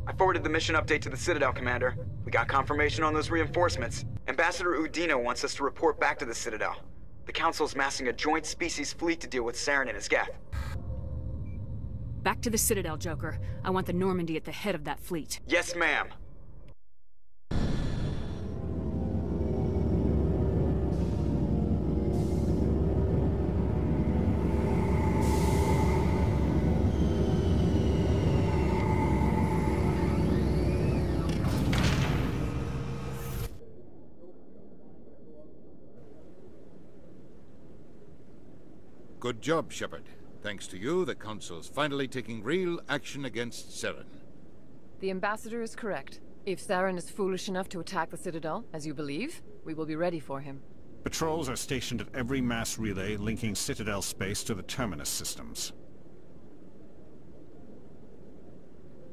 I forwarded the mission update to the Citadel, Commander. We got confirmation on those reinforcements. Ambassador Udina wants us to report back to the Citadel. The Council's massing a joint species fleet to deal with Saren and his Geth. Back to the Citadel, Joker. I want the Normandy at the head of that fleet. Yes, ma'am. Good job, Shepard. Thanks to you, the Council's finally taking real action against Saren. The Ambassador is correct. If Saren is foolish enough to attack the Citadel, as you believe, we will be ready for him. Patrols are stationed at every mass relay linking Citadel space to the Terminus systems.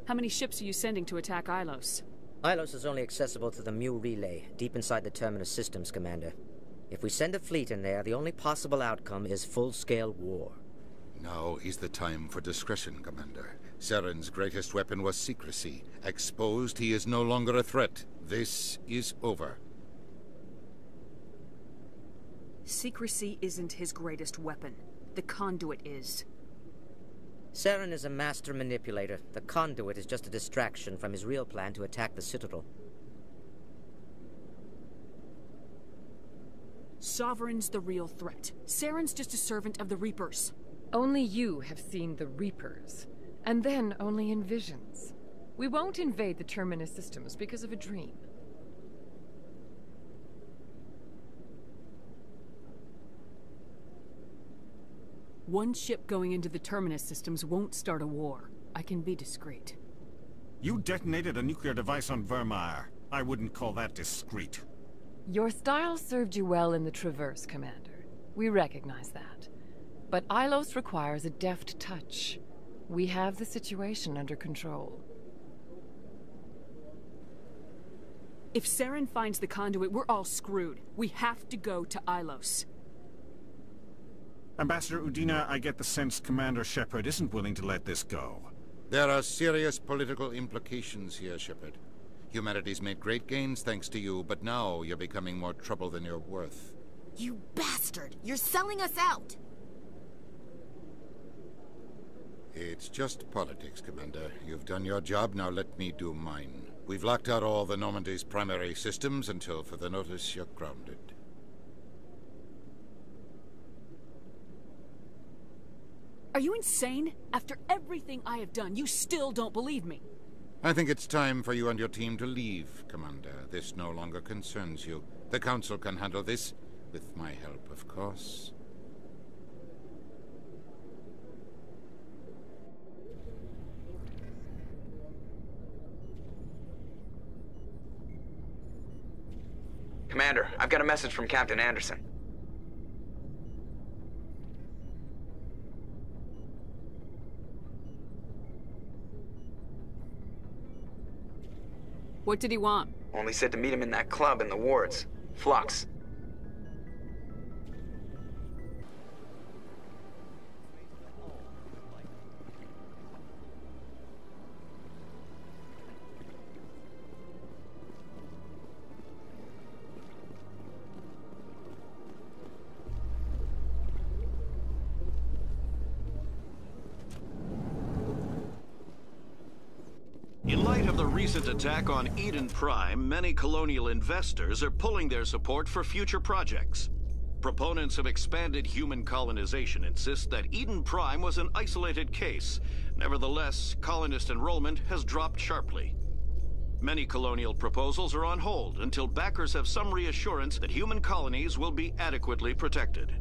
How many ships are you sending to attack Ilos? Ilos is only accessible to the Mu relay, deep inside the Terminus systems, Commander. If we send a fleet in there, the only possible outcome is full-scale war. Now is the time for discretion, Commander. Saren's greatest weapon was secrecy. Exposed, he is no longer a threat. This is over. Secrecy isn't his greatest weapon. The conduit is. Saren is a master manipulator. The conduit is just a distraction from his real plan to attack the Citadel. Sovereign's the real threat. Saren's just a servant of the Reapers. Only you have seen the Reapers, and then only in visions. We won't invade the Terminus systems because of a dream. One ship going into the Terminus systems won't start a war. I can be discreet. You detonated a nuclear device on Vermeer. I wouldn't call that discreet. Your style served you well in the Traverse, Commander. We recognize that. But Ilos requires a deft touch. We have the situation under control. If Saren finds the conduit, we're all screwed. We have to go to Ilos. Ambassador Udina, I get the sense Commander Shepard isn't willing to let this go. There are serious political implications here, Shepard. Humanity's made great gains thanks to you, but now you're becoming more trouble than you're worth. You bastard! You're selling us out! It's just politics, Commander. You've done your job, now let me do mine. We've locked out all the Normandy's primary systems until further notice you're grounded. Are you insane? After everything I have done, you still don't believe me. I think it's time for you and your team to leave, Commander. This no longer concerns you. The Council can handle this, with my help, of course. Commander, I've got a message from Captain Anderson. What did he want? Only said to meet him in that club in the wards. Flux. In light of the recent attack on Eden Prime, many colonial investors are pulling their support for future projects. Proponents of expanded human colonization insist that Eden Prime was an isolated case. Nevertheless, colonist enrollment has dropped sharply. Many colonial proposals are on hold until backers have some reassurance that human colonies will be adequately protected.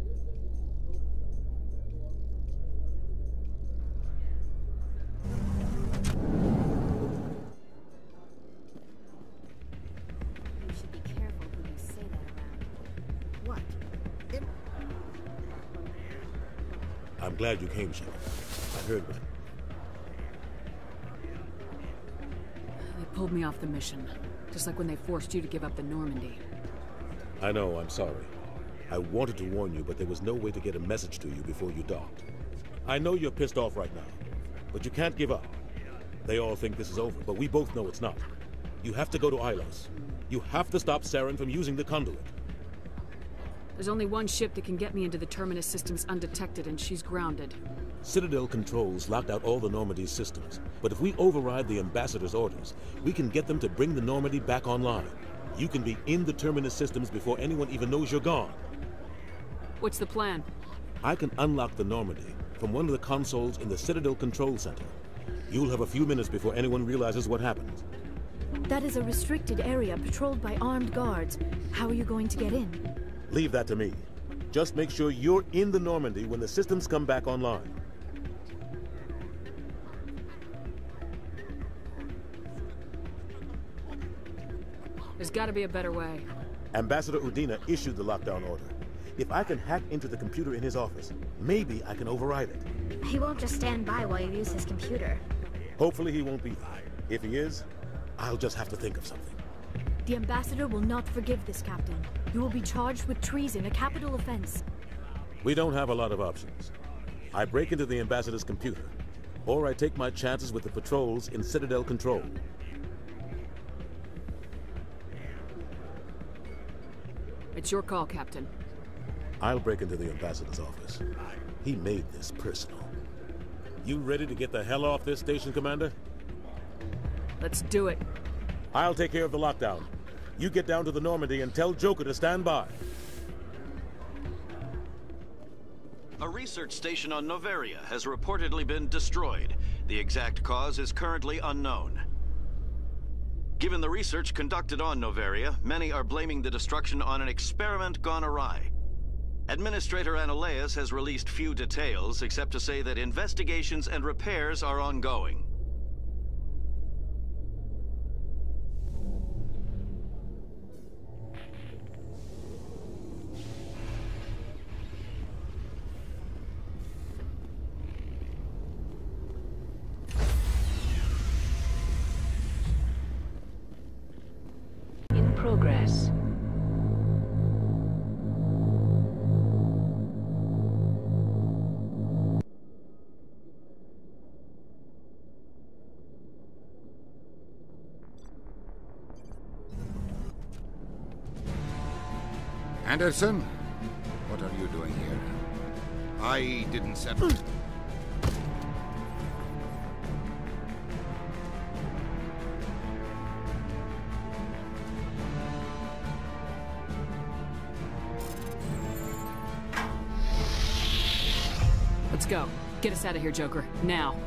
I'm glad you came, Shepard. I heard what... They pulled me off the mission, just like when they forced you to give up the Normandy. I know, I'm sorry. I wanted to warn you, but there was no way to get a message to you before you docked. I know you're pissed off right now, but you can't give up. They all think this is over, but we both know it's not. You have to go to Ilos. You have to stop Saren from using the conduit. There's only one ship that can get me into the Terminus systems undetected, and she's grounded. Citadel controls locked out all the Normandy's systems, but if we override the Ambassador's orders, we can get them to bring the Normandy back online. You can be in the Terminus systems before anyone even knows you're gone. What's the plan? I can unlock the Normandy from one of the consoles in the Citadel Control Center. You'll have a few minutes before anyone realizes what happened. That is a restricted area patrolled by armed guards. How are you going to get in? Leave that to me. Just make sure you're in the Normandy when the systems come back online. There's gotta be a better way. Ambassador Udina issued the lockdown order. If I can hack into the computer in his office, maybe I can override it. He won't just stand by while you use his computer. Hopefully he won't be there. If he is, I'll just have to think of something. The Ambassador will not forgive this, Captain. You will be charged with treason, a capital offense. We don't have a lot of options. I break into the Ambassador's computer, or I take my chances with the patrols in Citadel Control. It's your call, Captain. I'll break into the Ambassador's office. He made this personal. You ready to get the hell off this station, Commander? Let's do it. I'll take care of the lockdown. You get down to the Normandy and tell Joker to stand by. A research station on Noveria has reportedly been destroyed. The exact cause is currently unknown. Given the research conducted on Noveria, many are blaming the destruction on an experiment gone awry. Administrator Analeas has released few details, except to say that investigations and repairs are ongoing. In progress. Anderson, what are you doing here? I didn't set... Let's go. Get us out of here, Joker. Now.